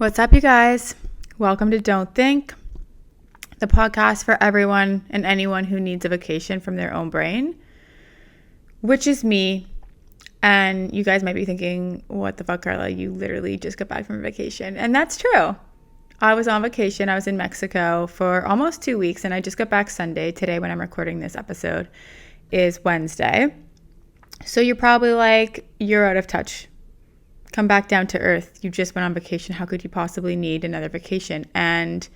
What's up, you guys? Welcome to Don't Think, the podcast for everyone and anyone who needs a vacation from their own brain, which is me. And you guys might be thinking, what the fuck, Carla? You literally just got back from a vacation. And that's true. I was on vacation. I was in Mexico for almost 2 weeks, and I just got back Sunday. Today, when I'm recording this episode, is Wednesday. So you're probably like, you're out of touch. Come back down to earth. You just went on vacation. How could you possibly need another vacation? And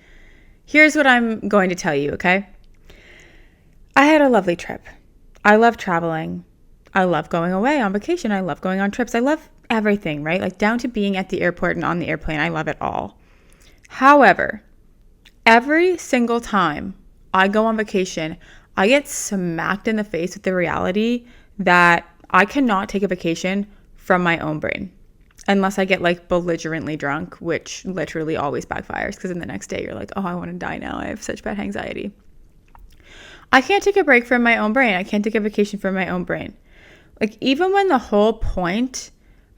here's what I'm going to tell you, okay? I had a lovely trip. I love traveling. I love going away on vacation. I love going on trips. I love everything, right? Like down to being at the airport and on the airplane. I love it all. However, every single time I go on vacation, I get smacked in the face with the reality that I cannot take a vacation from my own brain. Unless I get like belligerently drunk, which literally always backfires because then the next day you're like, oh, I want to die now. I have such bad anxiety. I can't take a break from my own brain. I can't take a vacation from my own brain. Like even when the whole point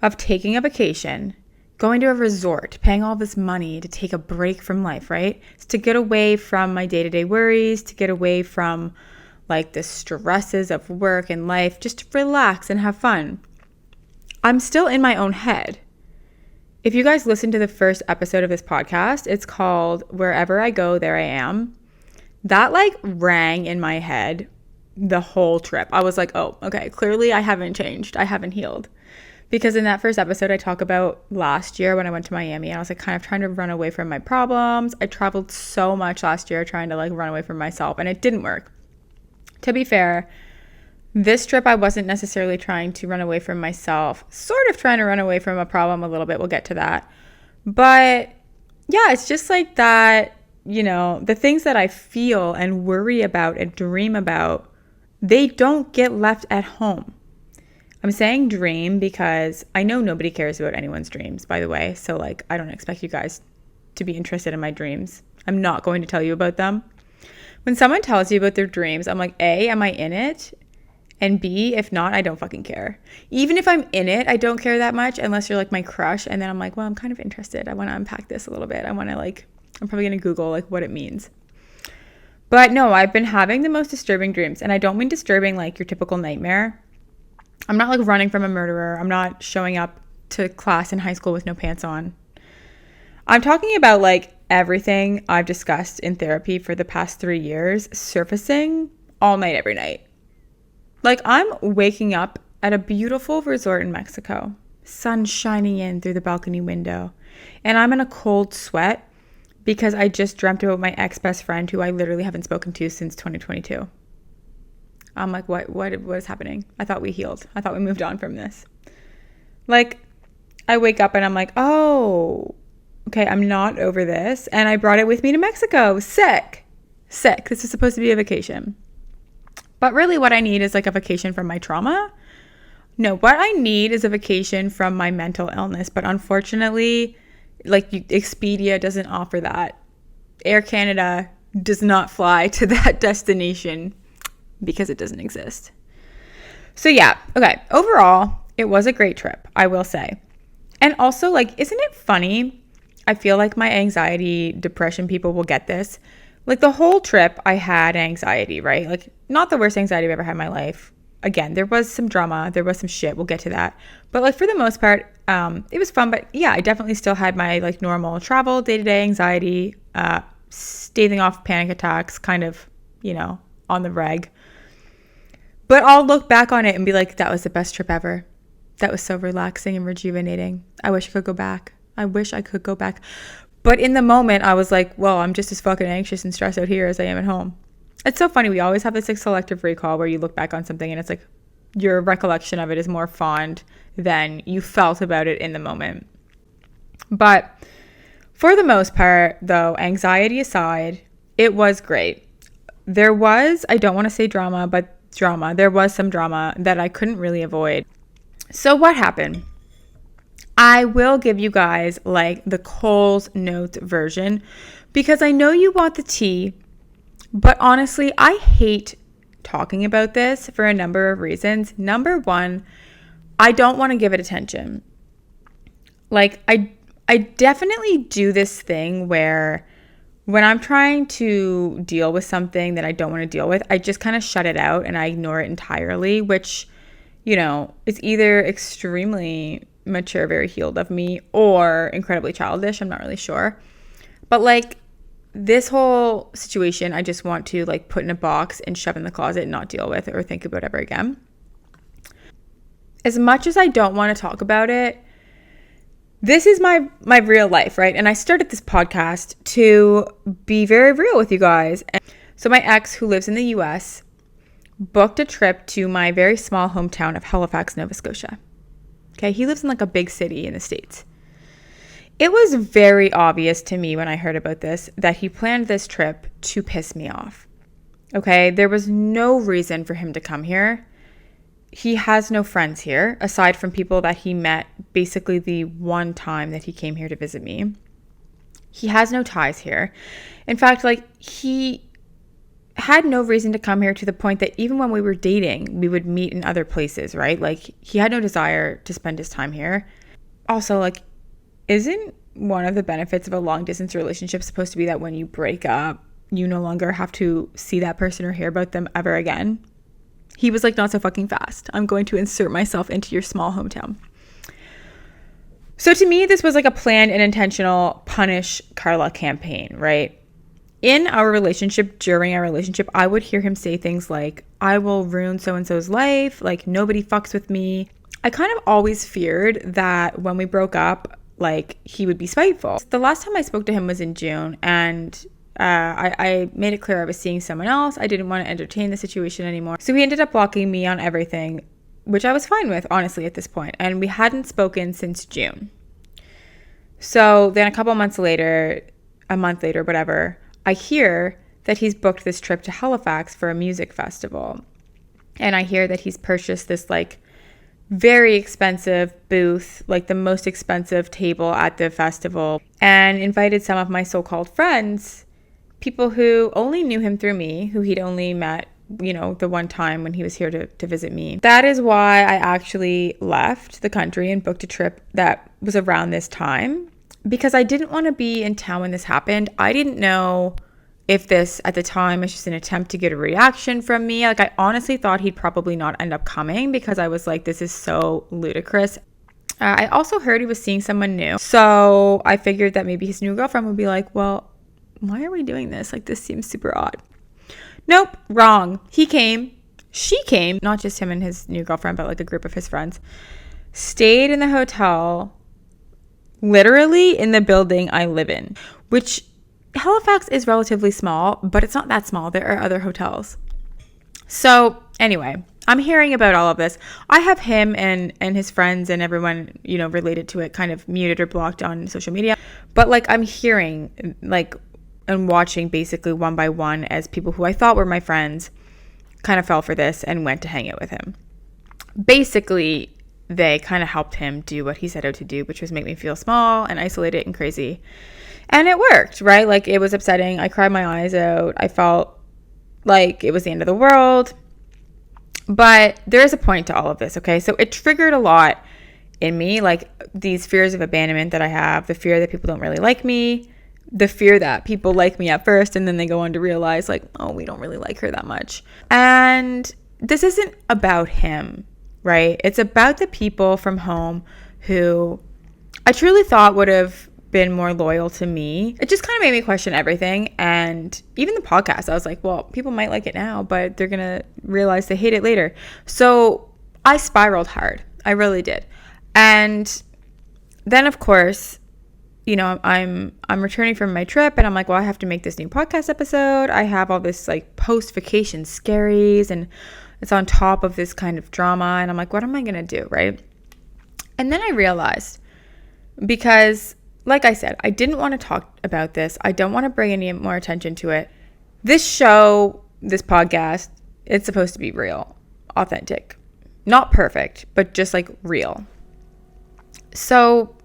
of taking a vacation, going to a resort, paying all this money to take a break from life, right? It's to get away from my day-to-day worries, to get away from like the stresses of work and life, just to relax and have fun. I'm still in my own head. If you guys listen to the first episode of this podcast, it's called Wherever I Go, There I Am. That like rang in my head the whole trip. I was like, oh, okay, clearly I haven't changed. I haven't healed. Because in that first episode, I talk about last year when I went to Miami and I was like kind of trying to run away from my problems. I traveled so much last year trying to like run away from myself and it didn't work. To be fair, this trip, I wasn't necessarily trying to run away from myself, sort of trying to run away from a problem a little bit. We'll get to that. But yeah, it's just like that, you know, the things that I feel and worry about and dream about, they don't get left at home. I'm saying dream because I know nobody cares about anyone's dreams, by the way. So like, I don't expect you guys to be interested in my dreams. I'm not going to tell you about them. When someone tells you about their dreams, I'm like, A, am I in it? And B, if not, I don't fucking care. Even if I'm in it, I don't care that much unless you're like my crush. And then I'm like, well, I'm kind of interested. I want to unpack this a little bit. I'm probably going to Google like what it means. But no, I've been having the most disturbing dreams. And I don't mean disturbing like your typical nightmare. I'm not like running from a murderer. I'm not showing up to class in high school with no pants on. I'm talking about like everything I've discussed in therapy for the past 3 years surfacing all night, every night. Like I'm waking up at a beautiful resort in Mexico, sun shining in through the balcony window, and I'm in a cold sweat because I just dreamt about my ex-best friend who I literally haven't spoken to since 2022. I'm like, what is happening? I thought we healed. I thought we moved on from this. Like I wake up and I'm like, oh, okay, I'm not over this. And I brought it with me to Mexico. Sick. This is supposed to be a vacation. But really what I need is like a vacation from my trauma. No, what I need is a vacation from my mental illness. But unfortunately, like Expedia doesn't offer that. Air Canada does not fly to that destination because it doesn't exist. So yeah, okay. Overall, it was a great trip, I will say. And also like, isn't it funny? I feel like my anxiety, depression people will get this. Like the whole trip I had anxiety, right? Like not the worst anxiety I've ever had in my life. Again, there was some drama, there was some shit. We'll get to that. But like for the most part, it was fun. But yeah, I definitely still had my like normal travel, day-to-day anxiety, staving off panic attacks, kind of, you know, on the reg. But I'll look back on it and be like, that was the best trip ever. That was so relaxing and rejuvenating. I wish I could go back. But in the moment, I was like, well, I'm just as fucking anxious and stressed out here as I am at home. It's so funny. We always have this like selective recall where you look back on something and it's like your recollection of it is more fond than you felt about it in the moment. But for the most part, though, anxiety aside, it was great. There was, I don't want to say drama, but drama. There was some drama that I couldn't really avoid. So what happened? I will give you guys like the Coles Notes version because I know you want the tea, but honestly, I hate talking about this for a number of reasons. Number one, I don't want to give it attention. Like I definitely do this thing where when I'm trying to deal with something that I don't want to deal with, I just kind of shut it out and I ignore it entirely, which, is either extremely mature, very healed of me, or incredibly childish. I'm not really sure. But like this whole situation, I just want to like put in a box and shove in the closet and not deal with it or think about it ever again. As much as I don't want to talk about it, this is my real life, right? And I started this podcast to be very real with you guys. And so my ex, who lives in the US, booked a trip to my very small hometown of Halifax, Nova Scotia. Okay, he lives in like a big city in the States. It was very obvious to me when I heard about this that he planned this trip to piss me off. Okay, there was no reason for him to come here. He has no friends here, aside from people that he met basically the one time that he came here to visit me. He has no ties here. In fact, like he had no reason to come here, to the point that even when we were dating, we would meet in other places, right? Like he had no desire to spend his time here. Also, like, isn't one of the benefits of a long distance relationship supposed to be that when you break up, you no longer have to see that person or hear about them ever again? He was like, not so fucking fast. I'm going to insert myself into your small hometown. So to me, this was like a planned and intentional punish Carla campaign, right? In our relationship, during our relationship, I would hear him say things like, I will ruin so-and-so's life. Like, nobody fucks with me. I kind of always feared that when we broke up, like, he would be spiteful. The last time I spoke to him was in June, and I made it clear I was seeing someone else. I didn't want to entertain the situation anymore. So he ended up blocking me on everything, which I was fine with, honestly, at this point. And we hadn't spoken since June. So then a month later, whatever, I hear that he's booked this trip to Halifax for a music festival. And I hear that he's purchased this like very expensive booth, like the most expensive table at the festival, and invited some of my so-called friends, people who only knew him through me, who he'd only met, the one time when he was here to visit me. That is why I actually left the country and booked a trip that was around this time, because I didn't want to be in town when this happened. I didn't know if this at the time was just an attempt to get a reaction from me. Like, I honestly thought he'd probably not end up coming, because I was like, this is so ludicrous. I also heard he was seeing someone new. So I figured that maybe his new girlfriend would be like, well, why are we doing this? Like, this seems super odd. Nope, wrong. He came. She came. Not just him and his new girlfriend, but like a group of his friends. Stayed in the hotel, literally in the building I live in, which Halifax is relatively small, but it's not that small. There are other hotels. So anyway, I'm hearing about all of this. I have him and his friends and everyone, related to it kind of muted or blocked on social media. But like, I'm hearing like and watching basically one by one as people who I thought were my friends kind of fell for this and went to hang out with him. Basically, they kind of helped him do what he set out to do, which was make me feel small and isolated and crazy. And it worked, right? Like, it was upsetting. I cried my eyes out. I felt like it was the end of the world. But there is a point to all of this, okay? So it triggered a lot in me, like these fears of abandonment that I have, the fear that people don't really like me, the fear that people like me at first and then they go on to realize like, oh, we don't really like her that much. And this isn't about him, right? It's about the people from home who I truly thought would have been more loyal to me. It just kind of made me question everything. And even the podcast, I was like, well, people might like it now, but they're going to realize they hate it later. So I spiraled hard. I really did. And then, of course, I'm returning from my trip and I'm like, well, I have to make this new podcast episode. I have all this like post-vacation scaries and it's on top of this kind of drama. And I'm like, what am I going to do? Right. And then I realized, because like I said, I didn't want to talk about this. I don't want to bring any more attention to it. This show, this podcast, it's supposed to be real, authentic, not perfect, but just like real. So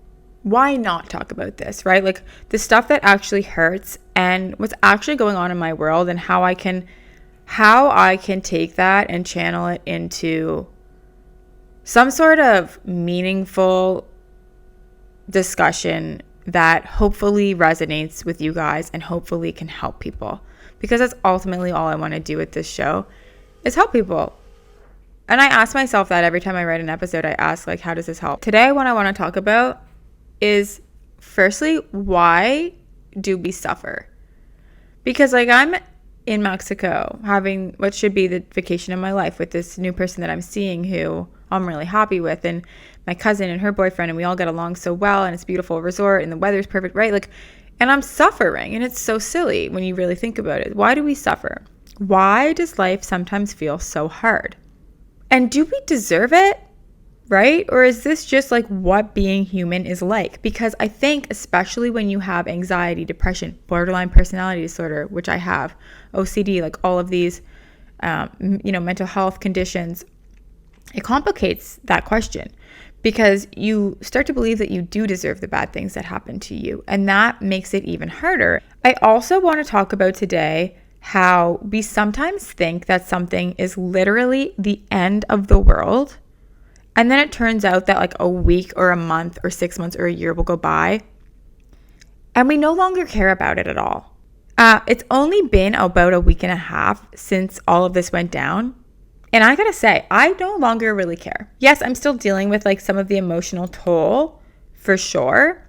why not talk about this, right? Like the stuff that actually hurts and what's actually going on in my world, and how I can take that and channel it into some sort of meaningful discussion that hopefully resonates with you guys and hopefully can help people, because that's ultimately all I want to do with this show, is help people. And I ask myself that every time I write an episode. I ask, like, how does this help? Today, what I want to talk about is, firstly, why do we suffer? Because, like, I'm in Mexico having what should be the vacation of my life with this new person that I'm seeing who I'm really happy with, and my cousin and her boyfriend, and we all get along so well, and it's a beautiful resort and the weather's perfect, right? Like, and I'm suffering, and it's so silly when you really think about it. Why do we suffer? Why does life sometimes feel so hard? And do we deserve it, right? Or is this just like what being human is like? Because I think, especially when you have anxiety, depression, borderline personality disorder, which I have, OCD, like all of these, mental health conditions, it complicates that question, because you start to believe that you do deserve the bad things that happen to you. And that makes it even harder. I also want to talk about today how we sometimes think that something is literally the end of the world. And then it turns out that like a week or a month or 6 months or a year will go by, and we no longer care about it at all. It's only been about a week and a half since all of this went down. And I gotta say, I no longer really care. Yes, I'm still dealing with like some of the emotional toll for sure,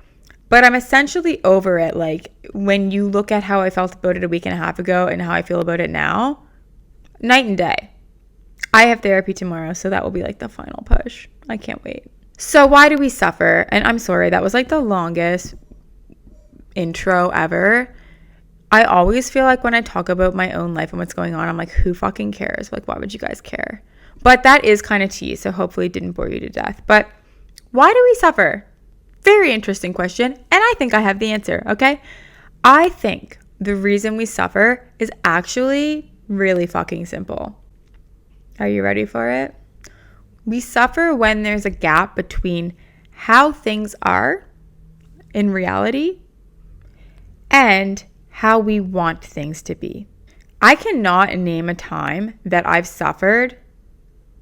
but I'm essentially over it. Like, when you look at how I felt about it a week and a half ago and how I feel about it now, night and day. I have therapy tomorrow, so that will be like the final push. I can't wait. So why do we suffer? And I'm sorry, that was like the longest intro ever. I always feel like when I talk about my own life and what's going on, I'm like, who fucking cares? Like, why would you guys care? But that is kind of tea, so hopefully it didn't bore you to death. But why do we suffer? Very interesting question, and I think I have the answer, okay? I think the reason we suffer is actually really fucking simple. Are you ready for it? We suffer when there's a gap between how things are in reality and how we want things to be. I cannot name a time that I've suffered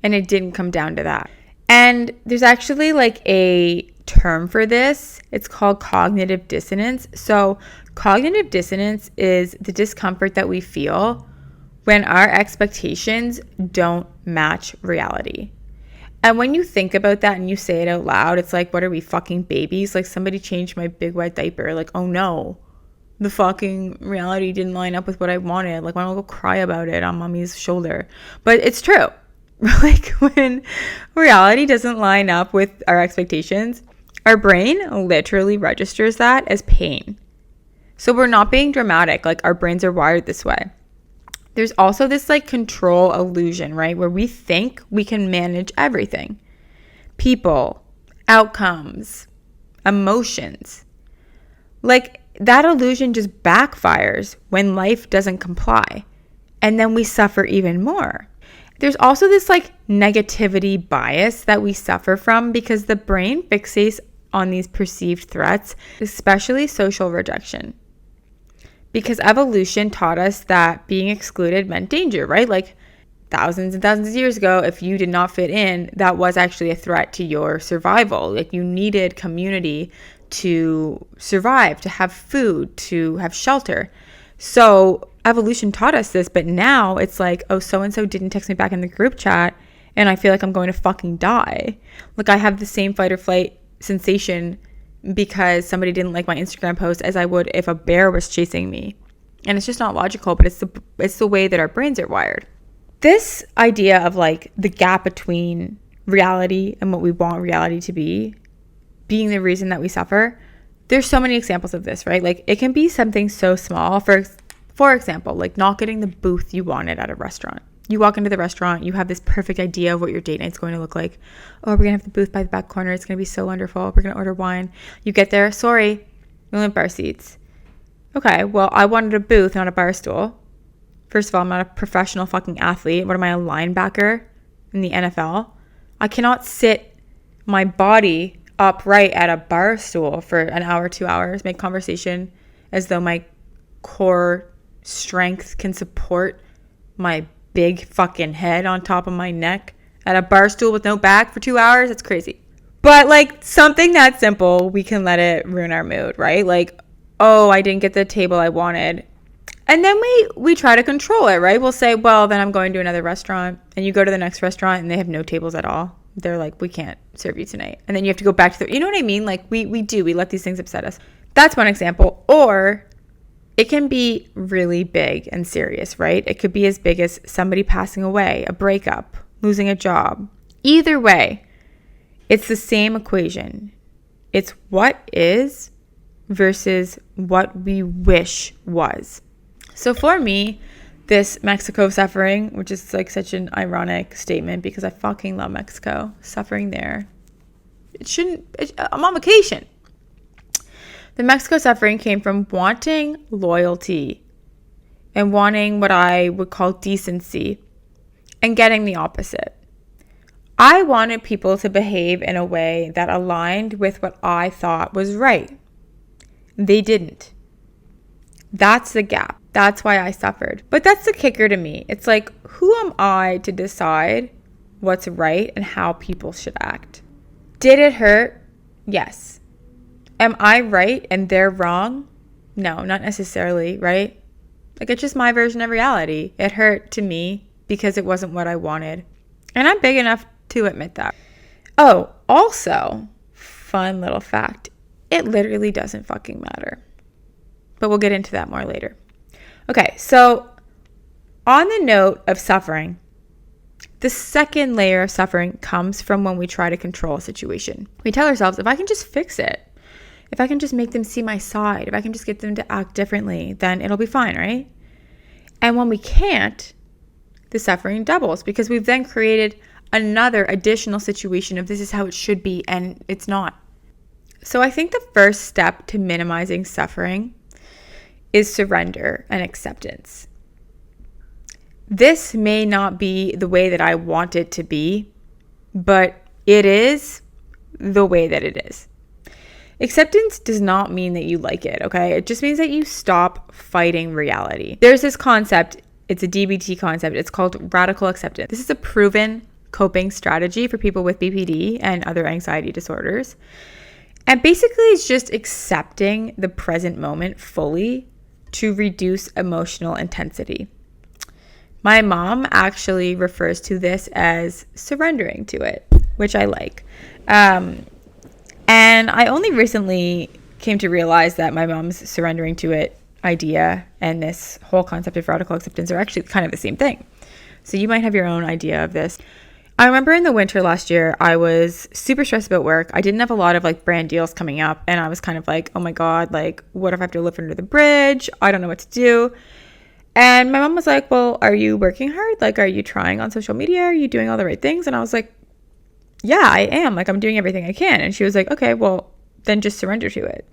and it didn't come down to that. And there's actually like a term for this. It's called cognitive dissonance. So cognitive dissonance is the discomfort that we feel when our expectations don't match reality. And when you think about that and you say it out loud, it's like, what are we, fucking babies? Like, somebody changed my big wet diaper. Like, oh no, the fucking reality didn't line up with what I wanted. Like, why don't I go cry about it on mommy's shoulder? But it's true. Like, when reality doesn't line up with our expectations, our brain literally registers that as pain. So we're not being dramatic. Like, our brains are wired this way. There's also this like control illusion, right? Where we think we can manage everything. People, outcomes, emotions. Like, that illusion just backfires when life doesn't comply. And then we suffer even more. There's also this like negativity bias that we suffer from because the brain fixates on these perceived threats, especially social rejection. Because evolution taught us that being excluded meant danger, right? Like, thousands and thousands of years ago, if you did not fit in, that was actually a threat to your survival. Like, you needed community to survive, to have food, to have shelter. So evolution taught us this, but now it's like, oh, so-and-so didn't text me back in the group chat and I feel like I'm going to fucking die. Like, I have the same fight or flight sensation because somebody didn't like my Instagram post as I would if a bear was chasing me. And it's just not logical, but it's the way that our brains are wired. This idea of like the gap between reality and what we want reality to be being the reason that we suffer, there's so many examples of this, right? Like, it can be something so small. For example, like not getting the booth you wanted at a restaurant. You walk into the restaurant, you have this perfect idea of what your date night's going to look like. Oh, we're going to have the booth by the back corner. It's going to be so wonderful. We're going to order wine. You get there. Sorry, we only have bar seats. Okay, well, I wanted a booth, not a bar stool. First of all, I'm not a professional fucking athlete. What am I, a linebacker in the NFL? I cannot sit my body upright at a bar stool for an hour, 2 hours, make conversation as though my core strength can support my big fucking head on top of my neck at a bar stool with no back for 2 hours. It's crazy. But like something that simple, we can let it ruin our mood, right? Like, oh, I didn't get the table I wanted. And then we try to control it, right? We'll say, well, then I'm going to another restaurant. And you go to the next restaurant and they have no tables at all. They're like, we can't serve you tonight. And then you have to go back to you know what I mean? Like we let these things upset us. That's one example. Or it can be really big and serious, right? It could be as big as somebody passing away, a breakup, losing a job. Either way, it's the same equation. It's what is versus what we wish was. So for me, this Mexico suffering, which is like such an ironic statement because I fucking love Mexico, suffering there. I'm on vacation. The Mexico suffering came from wanting loyalty and wanting what I would call decency and getting the opposite. I wanted people to behave in a way that aligned with what I thought was right. They didn't. That's the gap. That's why I suffered. But that's the kicker to me. It's like, who am I to decide what's right and how people should act? Did it hurt? Yes. Am I right and they're wrong? No, not necessarily, right? Like, it's just my version of reality. It hurt to me because it wasn't what I wanted. And I'm big enough to admit that. Oh, also, fun little fact. It literally doesn't fucking matter. But we'll get into that more later. Okay, so on the note of suffering, the second layer of suffering comes from when we try to control a situation. We tell ourselves, if I can just fix it, if I can just make them see my side, if I can just get them to act differently, then it'll be fine, right? And when we can't, the suffering doubles because we've then created another additional situation of this is how it should be and it's not. So I think the first step to minimizing suffering is surrender and acceptance. This may not be the way that I want it to be, but it is the way that it is. Acceptance does not mean that you like it, okay? It just means that you stop fighting reality. There's this concept, it's a DBT concept, it's called radical acceptance. This is a proven coping strategy for people with BPD and other anxiety disorders. And basically it's just accepting the present moment fully to reduce emotional intensity. My mom actually refers to this as surrendering to it, which I like. And I only recently came to realize that my mom's surrendering to it idea and this whole concept of radical acceptance are actually kind of the same thing. So you might have your own idea of this. I remember in the winter last year, I was super stressed about work. I didn't have a lot of like brand deals coming up. And I was kind of like, oh my God, like what if I have to live under the bridge? I don't know what to do. And my mom was like, well, are you working hard? Like, are you trying on social media? Are you doing all the right things? And I was like, yeah, I am. Like, I'm doing everything I can. And she was like, okay, well, then just surrender to it.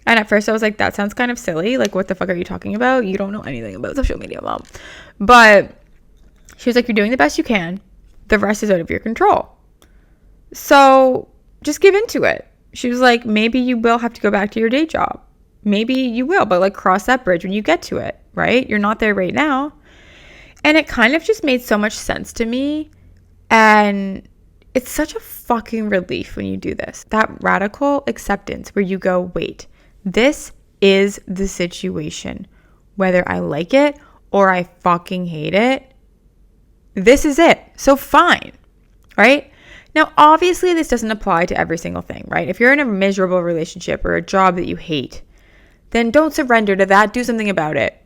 And at first I was like, that sounds kind of silly. Like, what the fuck are you talking about? You don't know anything about social media, Mom. But she was like, you're doing the best you can. The rest is out of your control. So just give into it. She was like, maybe you will have to go back to your day job. Maybe you will, but like cross that bridge when you get to it, right? You're not there right now. And it kind of just made so much sense to me. And it's such a fucking relief when you do this. That radical acceptance where you go, wait, this is the situation. Whether I like it or I fucking hate it, this is it. So fine, right? Now, obviously, this doesn't apply to every single thing, right? If you're in a miserable relationship or a job that you hate, then don't surrender to that. Do something about it.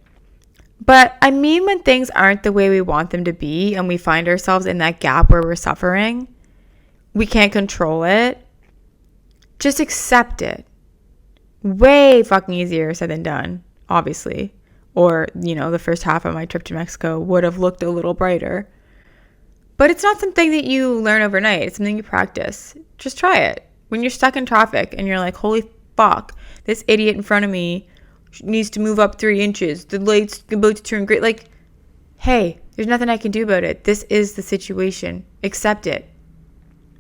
But I mean, when things aren't the way we want them to be and we find ourselves in that gap where we're suffering, we can't control it. Just accept it. Way fucking easier said than done, obviously. Or, you know, the first half of my trip to Mexico would have looked a little brighter. But it's not something that you learn overnight. It's something you practice. Just try it. When you're stuck in traffic and you're like, holy fuck, this idiot in front of me needs to move up 3 inches. The light's about to turn green. Like, hey, there's nothing I can do about it. This is the situation. Accept it.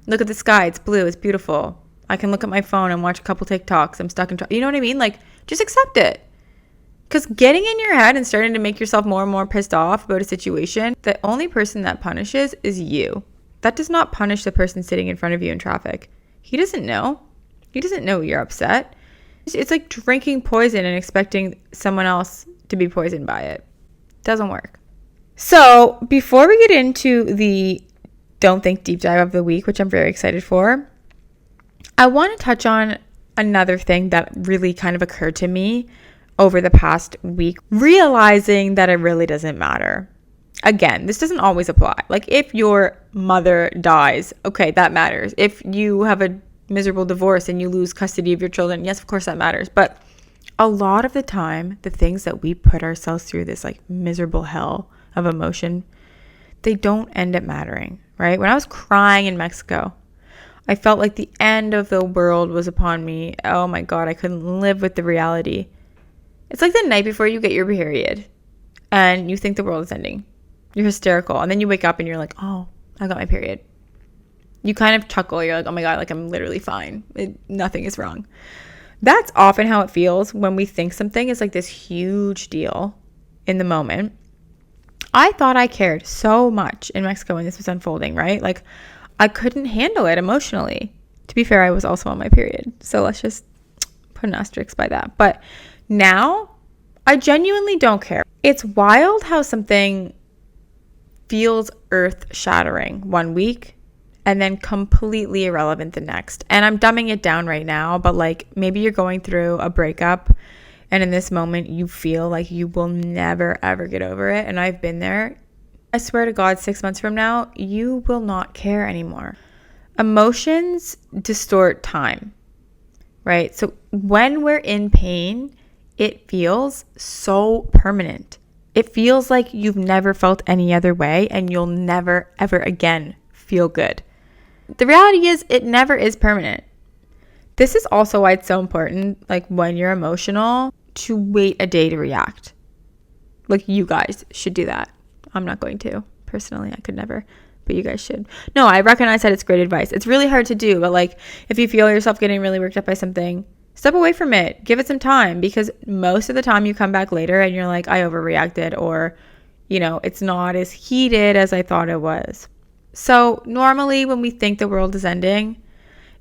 Look at the sky. It's blue. It's beautiful. I can look at my phone and watch a couple TikToks. I'm stuck in traffic. You know what I mean? Like, just accept it. Because getting in your head and starting to make yourself more and more pissed off about a situation, the only person that punishes is you. That does not punish the person sitting in front of you in traffic. He doesn't know. He doesn't know you're upset. It's like drinking poison and expecting someone else to be poisoned by it. Doesn't work. So before we get into the Don't Think deep dive of the week, which I'm very excited for, I want to touch on another thing that really kind of occurred to me over the past week, realizing that it really doesn't matter. Again, this doesn't always apply. Like if your mother dies, okay, that matters. If you have a miserable divorce and you lose custody of your children, yes, of course that matters. But a lot of the time, the things that we put ourselves through, this like miserable hell of emotion, they don't end up mattering, right? When I was crying in Mexico, I felt like the end of the world was upon me. Oh my God, I couldn't live with the reality. It's like the night before you get your period and you think the world is ending. You're hysterical. And then you wake up and you're like, oh, I got my period. You kind of chuckle. You're like, oh my God, like I'm literally fine. Nothing is wrong. That's often how it feels when we think something is like this huge deal in the moment. I thought I cared so much in Mexico when this was unfolding, right? Like I couldn't handle it emotionally. To be fair, I was also on my period. So let's just put an asterisk by that. But now I genuinely don't care. It's wild how something feels earth-shattering one week and then completely irrelevant the next. And I'm dumbing it down right now, but like maybe you're going through a breakup and in this moment you feel like you will never ever get over it. And I've been there. I swear to God, 6 months from now, you will not care anymore. Emotions distort time, right? So when we're in pain, it feels so permanent. It feels like you've never felt any other way and you'll never ever again feel good. The reality is it never is permanent. This is also why it's so important, like when you're emotional, to wait a day to react. Like you guys should do that. I'm not going to. Personally, I could never, but you guys should. No, I recognize that it's great advice. It's really hard to do, but like if you feel yourself getting really worked up by something, step away from it. Give it some time, because most of the time you come back later and you're like, I overreacted, or, you know, it's not as heated as I thought it was. So normally when we think the world is ending,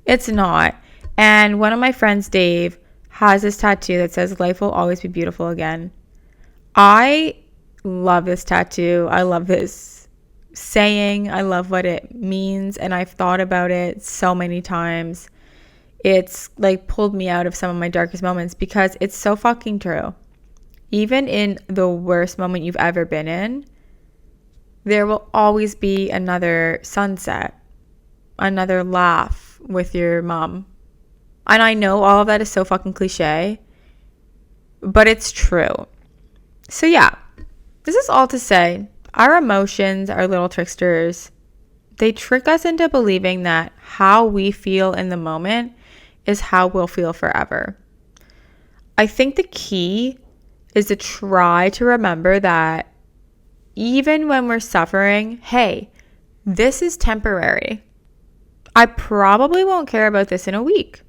it's not. And one of my friends, Dave, has this tattoo that says, life will always be beautiful again. I love this tattoo. I love this saying. I love what it means. And I've thought about it so many times. It's like pulled me out of some of my darkest moments because it's so fucking true. Even in the worst moment you've ever been in, there will always be another sunset, another laugh with your mom. And I know all of that is so fucking cliche, but it's true. So yeah, this is all to say, our emotions are little tricksters. They trick us into believing that how we feel in the moment is how we'll feel forever. I think the key is to try to remember that even when we're suffering, hey, this is temporary. I probably won't care about this in a week,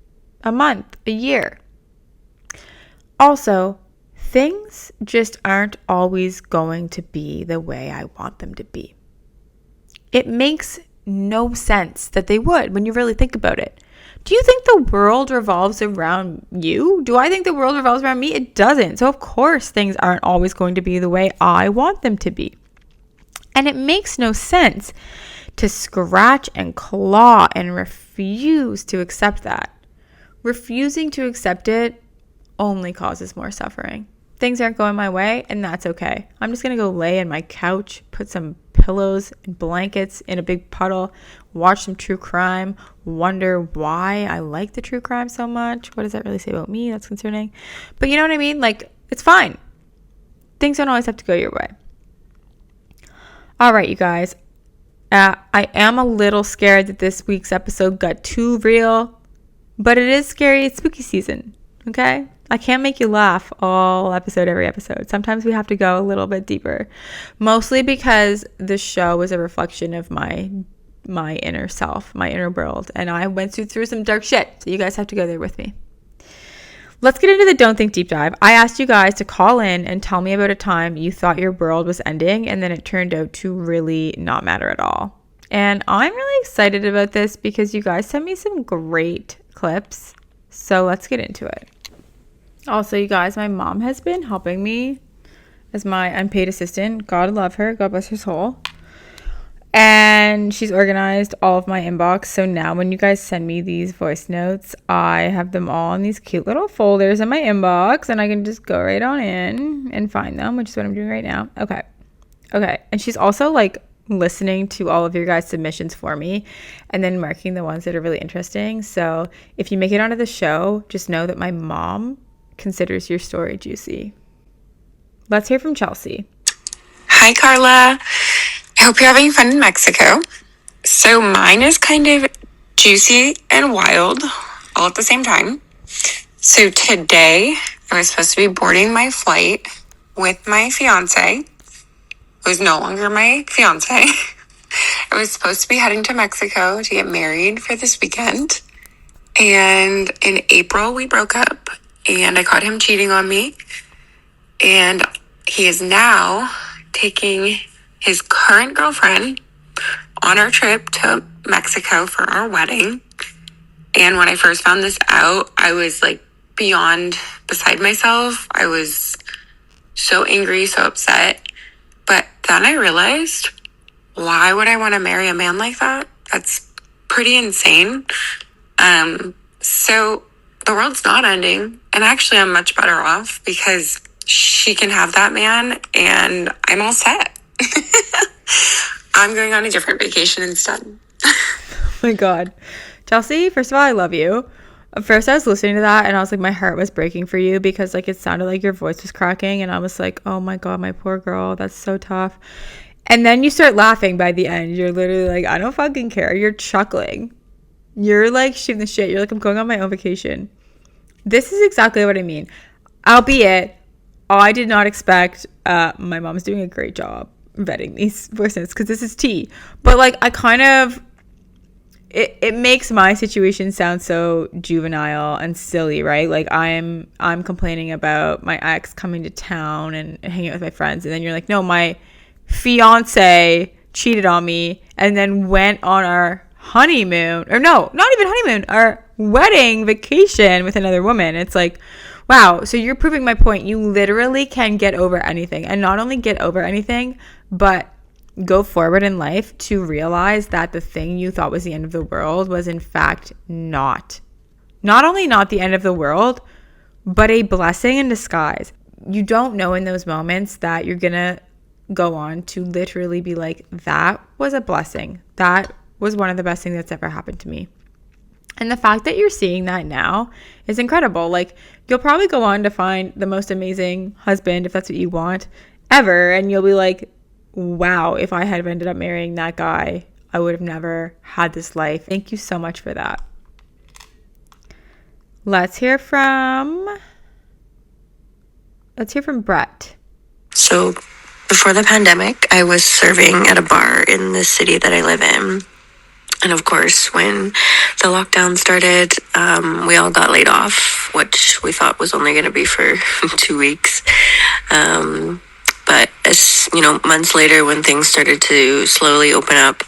a month, a year. Also, things just aren't always going to be the way I want them to be. It makes no sense that they would when you really think about it. Do you think the world revolves around you? Do I think the world revolves around me? It doesn't. So of course things aren't always going to be the way I want them to be. And it makes no sense to scratch and claw and refuse to accept that. Refusing to accept it only causes more suffering. Things aren't going my way, and that's okay. I'm just going to go lay in my couch, put some pillows and blankets in a big puddle, watch some true crime, wonder why I like the true crime so much. What does that really say about me? That's concerning. But you know what I mean? Like, it's fine. Things don't always have to go your way. All right, you guys. I am a little scared that this week's episode got too real, but it is scary. It's spooky season, okay? I can't make you laugh every episode. Sometimes we have to go a little bit deeper, mostly because the show is a reflection of my inner self, my inner world, and I went through some dark shit, so you guys have to go there with me. Let's get into the Don't Think deep dive. I asked you guys to call in and tell me about a time you thought your world was ending and then it turned out to really not matter at all. And I'm really excited about this because you guys sent me some great clips. So let's get into it. Also, you guys, my mom has been helping me as my unpaid assistant. God love her. God bless her soul. And she's organized all of my inbox. So now when you guys send me these voice notes, I have them all in these cute little folders in my inbox. And I can just go right on in and find them, which is what I'm doing right now. Okay. And she's also like listening to all of your guys' submissions for me and then marking the ones that are really interesting. So if you make it onto the show, just know that my mom considers your story juicy. Let's hear from Chelsea. Hi, Carla. I hope you're having fun in Mexico. So mine is kind of juicy and wild all at the same time. So today I was supposed to be boarding my flight with my fiance, who's no longer my fiance. I was supposed to be heading to Mexico to get married for this weekend. And in April we broke up and I caught him cheating on me. And he is now taking his current girlfriend on our trip to Mexico for our wedding. And when I first found this out, I was like beyond beside myself. I was so angry, so upset. But then I realized, why would I want to marry a man like that? That's pretty insane. So the world's not ending. And actually I'm much better off because she can have that man and I'm all set. I'm going on a different vacation instead. Oh my God. Chelsea, first of all, I love you. At first I was listening to that and I was like, my heart was breaking for you because like it sounded like your voice was cracking and I was like, oh my God, my poor girl, that's so tough. And then you start laughing by the end. You're literally like, I don't fucking care. You're chuckling. You're like shooting the shit. You're like, I'm going on my own vacation. This is exactly what I mean. Albeit, I did not expect, my mom's doing a great job vetting these voice notes because this is tea. But like, I kind of, it makes my situation sound so juvenile and silly, right? Like I'm complaining about my ex coming to town and hanging out with my friends. And then you're like, no, my fiance cheated on me and then went on our honeymoon, or no, not even honeymoon, our wedding vacation with another woman. It's like, wow. So you're proving my point. You literally can get over anything, and not only get over anything, but go forward in life to realize that the thing you thought was the end of the world was in fact not only not the end of the world, but a blessing in disguise. You don't know in those moments that you're gonna go on to literally be like, that was a blessing. That was one of the best things that's ever happened to me. And the fact that you're seeing that now is incredible. Like, you'll probably go on to find the most amazing husband, if that's what you want, ever. And you'll be like, wow, if I had ended up marrying that guy, I would have never had this life. Thank you so much for that. Let's hear from Brett. So before the pandemic, I was serving at a bar in the city that I live in. And of course, when the lockdown started, we all got laid off, which we thought was only going to be for 2 weeks. But as you know, months later, when things started to slowly open up,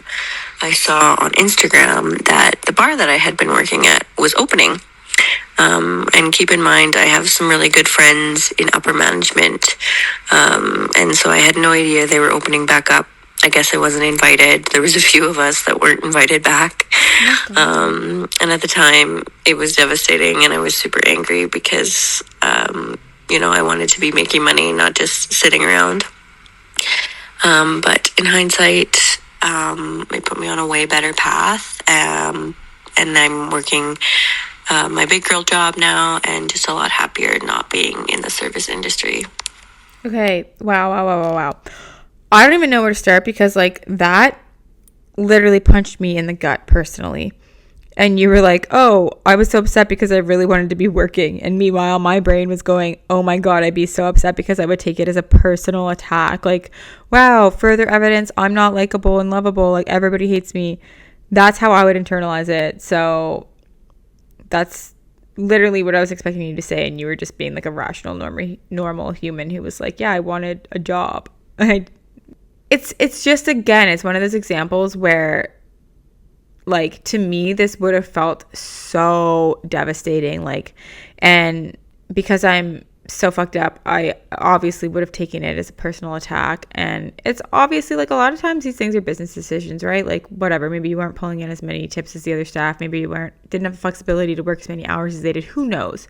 I saw on Instagram that the bar that I had been working at was opening. And keep in mind, I have some really good friends in upper management. And so I had no idea they were opening back up. I guess I wasn't invited. There was a few of us that weren't invited back. And at the time, it was devastating and I was super angry because, I wanted to be making money, not just sitting around. But in hindsight, it put me on a way better path. And I'm working my big girl job now and just a lot happier not being in the service industry. Okay. Wow. I don't even know where to start because like that literally punched me in the gut personally. And you were like, oh, I was so upset because I really wanted to be working. And meanwhile, my brain was going, oh my God, I'd be so upset because I would take it as a personal attack. Like, wow, further evidence I'm not likable and lovable. Like everybody hates me. That's how I would internalize it. So that's literally what I was expecting you to say. And you were just being like a rational, normal human who was like, yeah, I wanted a job. it's just, again, it's one of those examples where, like, to me, this would have felt so devastating. Like, and because I'm so fucked up, I obviously would have taken it as a personal attack. And it's obviously, like, a lot of times these things are business decisions, right? Like, whatever, maybe you weren't pulling in as many tips as the other staff. Maybe you didn't have the flexibility to work as many hours as they did. Who knows?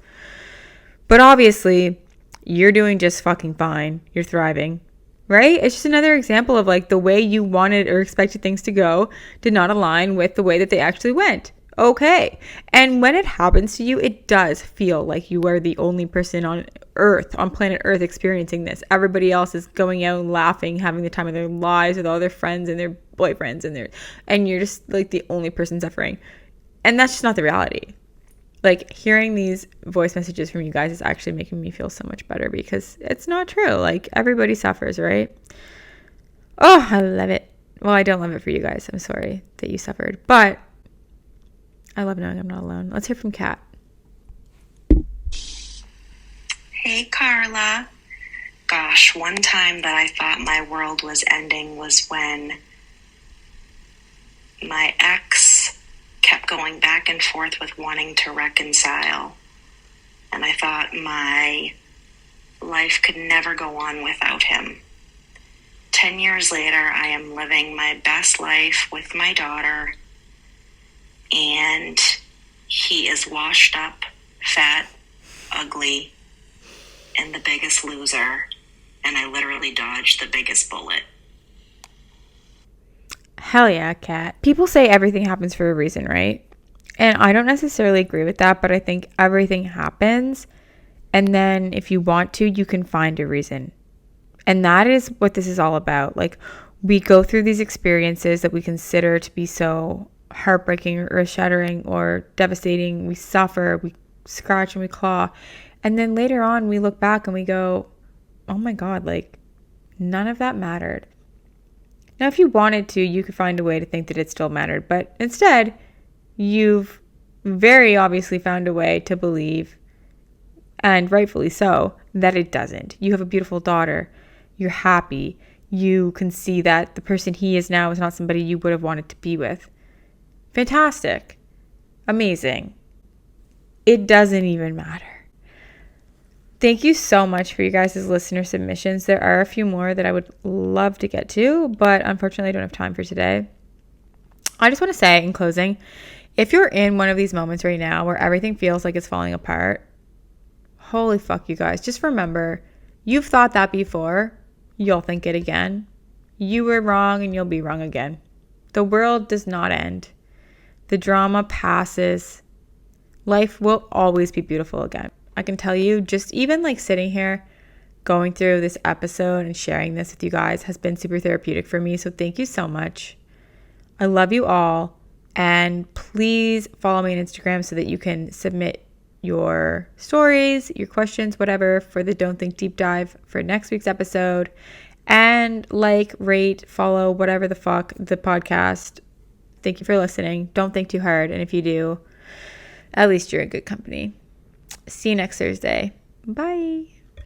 But obviously, you're doing just fucking fine. You're thriving. Right? It's just another example of, like, the way you wanted or expected things to go did not align with the way that they actually went. Okay. And when it happens to you, it does feel like you are the only person on Earth, on planet Earth, experiencing this. Everybody else is going out and laughing, having the time of their lives with all their friends and their boyfriends, and you're just, like, the only person suffering. And that's just not the reality. Like, hearing these voice messages from you guys is actually making me feel so much better, because it's not true. Like, everybody suffers, right? Oh, I love it. Well, I don't love it for you guys. I'm sorry that you suffered, but I love knowing I'm not alone. Let's hear from Kat. Hey, Carla. Gosh, one time that I thought my world was ending was when my ex kept going back and forth with wanting to reconcile. And I thought my life could never go on without him. 10 years later, I am living my best life with my daughter, and he is washed up, fat, ugly, and the biggest loser, and I literally dodged the biggest bullet. Hell yeah, Kat. People say everything happens for a reason, right? And I don't necessarily agree with that, but I think everything happens, and then if you want to, you can find a reason. And that is what this is all about. Like, we go through these experiences that we consider to be so heartbreaking or earth-shattering or devastating. We suffer, we scratch and we claw. And then later on, we look back and we go, oh my God, like, none of that mattered. Now, if you wanted to, you could find a way to think that it still mattered. But instead, you've very obviously found a way to believe, and rightfully so, that it doesn't. You have a beautiful daughter. You're happy. You can see that the person he is now is not somebody you would have wanted to be with. Fantastic. Amazing. It doesn't even matter. Thank you so much for you guys' listener submissions. There are a few more that I would love to get to, but unfortunately I don't have time for today. I just want to say in closing, if you're in one of these moments right now where everything feels like it's falling apart, holy fuck, you guys, just remember, you've thought that before, you'll think it again. You were wrong and you'll be wrong again. The world does not end. The drama passes. Life will always be beautiful again. I can tell you, just even like sitting here going through this episode and sharing this with you guys has been super therapeutic for me. So thank you so much. I love you all. And please follow me on Instagram so that you can submit your stories, your questions, whatever, for the Don't Think Deep Dive for next week's episode. And like, rate, follow, whatever the fuck, the podcast. Thank you for listening. Don't think too hard. And if you do, at least you're in good company. See you next Thursday. Bye.